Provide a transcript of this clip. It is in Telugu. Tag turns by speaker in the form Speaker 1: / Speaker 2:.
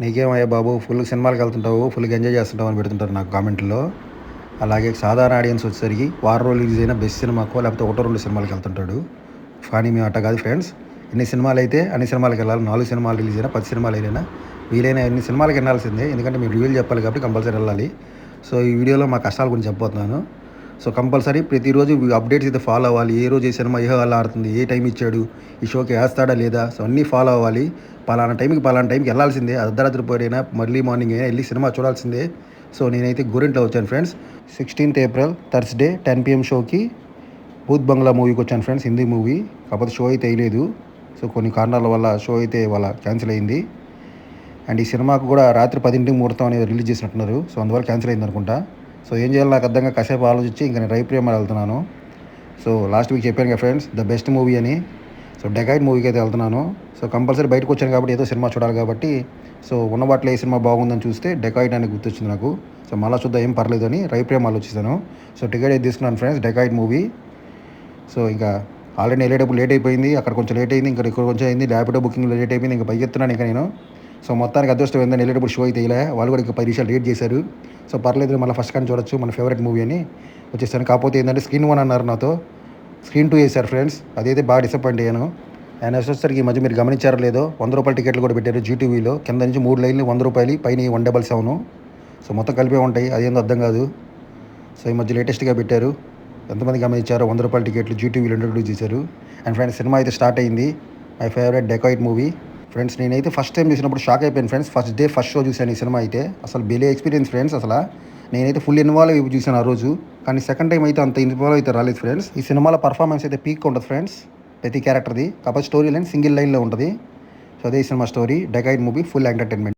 Speaker 1: నీకేమయ్యా బాబు ఫుల్ సినిమాలకి వెళ్తుంటావు, ఫుల్గా ఎంజాయ్ చేస్తుంటావు అని పెడుతుంటారు నాకు కామెంట్లో. అలాగే సాధారణ ఆడియన్స్ వచ్చేసరికి వారం రోజులు రిలీజ్ అయిన బెస్ట్ సినిమాకో లేకపోతే ఒకటో రెండు సినిమాలకి వెళ్తుంటాడు. కానీ మేము అట్ట కాదు ఫ్రెండ్స్. ఎన్ని సినిమాలు అయితే అన్ని సినిమాలకి వెళ్ళాలి. 4 సినిమాలు రిలీజ్ అయినా 10 సినిమాలు అయినా వీలైన ఎన్ని సినిమాలకి వెళ్ళాల్సిందే. ఎందుకంటే మీరు రివ్యూలు చెప్పాలి కాబట్టి కంపల్సరీ వెళ్ళాలి. సో ఈ వీడియోలో మా కష్టాల గురించి చెప్పబోతున్నాను. సో కంపల్సరీ ప్రతిరోజు అప్డేట్స్ అయితే ఫాలో అవ్వాలి. ఏ రోజు ఏ సినిమా ఏ హాల్ ఆడుతుంది, ఏ టైం ఇచ్చాడు, ఈ షోకి వేస్తాడా లేదా, సో అన్నీ ఫాలో అవ్వాలి. పలానా టైంకి వెళ్ళాల్సిందే. అర్ధరాత్రి పోయినా మళ్ళీ మార్నింగ్ అయినా వెళ్ళి సినిమా చూడాల్సిందే. సో నేనైతే గోరింట్లో వచ్చాను friends. 16th April Thursday 10 PM షోకి భూత్ బంగ్లా మూవీకి వచ్చాను ఫ్రెండ్స్. హిందీ మూవీ. కాకపోతే షో అయితే వేయలేదు. సో కొన్ని కారణాల వల్ల షో అయితే వాళ్ళ క్యాన్సిల్ అయింది. అండ్ ఈ సినిమాకు కూడా రాత్రి 10ంటికి ముహూర్తం అనేది రిలీజ్ చేసినట్టున్నారు. సో అందువల్ల క్యాన్సిల్ అయింది అనుకుంటా. సో ఏం చేయాలి నాకు అర్థంగా కాసేపు ఆలోచించి ఇంకా నేను రైప్రేమ వెళ్తున్నాను. సో లాస్ట్ వీక్ చెప్పాను కదా ఫ్రెండ్స్, ద బెస్ట్ మూవీ అని. సో డెకాయిడ్ మూవీకి అయితే వెళ్తున్నాను. సో కంపల్సరీ బయటకు వచ్చాను కాబట్టి ఏదో సినిమా చూడాలి కాబట్టి సో ఉన్న వాటిలో ఏ సినిమా బాగుందని చూస్తే డెకాయిడ్ అని గుర్తొచ్చింది నాకు. సో మళ్ళీ చూద్దాం ఏం పర్లేదు అని రైప్రేమ ఆలోచిస్తాను. సో టికెట్ అయితే తీసుకున్నాను ఫ్రెండ్స్, డెకాయిడ్ మూవీ. సో ఇంకా ఆల్రెడీ వెళ్ళేటప్పుడు లేట్ అయిపోయింది, అక్కడ కొంచెం లేట్ అయింది, ఇక్కడ కొంచెం అయింది, ర్యాపిడో బుకింగ్ లేట్ అయిపోయింది, ఇంకా పరిగెత్తున్నాను ఇంకా నేను. సో మొత్తానికి అదృష్టం ఏందని వెళ్ళేటప్పుడు షో అయితే ఇలా వాళ్ళు కూడా ఇంకా 10 నిమిషాలు లేట్ చేశారు. సో పర్లేదు మళ్ళీ ఫస్ట్ కానీ చూడొచ్చు, మన ఫేవరెట్ మూవీ అని వచ్చేసాను. కాకపోతే ఏంటంటే స్క్రీన్ 1 అన్నారు నాతో, స్క్రీన్ 2 వేశారు ఫ్రెండ్స్. అదైతే బాగా డిసప్పాయింట్ అయ్యాను. అండ్ వచ్చేసరికి ఈ మధ్య మీరు గమనించారో లేదో, 100 రూపాయల టికెట్లు కూడా పెట్టారు జీటీవీలో. కింద నుంచి 3 లైన్లు 100 రూపాయలు, పైన 177. సో మొత్తం కలిపే ఉంటాయి, అదేందో అర్థం కాదు. సో ఈ మధ్య లేటెస్ట్గా పెట్టారు. ఎంతమంది గమనించారో 100 రూపాయల టికెట్లు జీటీవీలో ఇంట్రొడ్యూస్ చేశారు. అండ్ ఫ్రెండ్స్ సినిమా అయితే స్టార్ట్ అయింది. My favourite dacoit movie friends. నేనైతే ఫస్ట్ టైం చూసినప్పుడు షాక్ అయిపోయాను friends. First day first show చూశాను ఈ సినిమా అయితే. అసలు బెలే ఎక్స్పీరియన్స్ ఫ్రెండ్స్. అసలు నేనైతే ఫుల్ ఇన్వాల్వ్ చూశాను ఆ రోజు. కానీ సెకండ్ టైం అయితే అంత ఇన్వాల్వ్ అయితే రాలేదు ఫ్రెండ్స్. ఈ సినిమాలో పర్ఫార్మెన్స్ అయితే పీక్ ఉంటుంది ఫ్రెండ్స్ ప్రతి క్యారెక్టర్ది. కాకపోతే స్టోరీ లైన్ సింగిల్ లైన్లో ఉంటుంది. సో అదే ఈ cinema story. Dacoit movie full entertainment.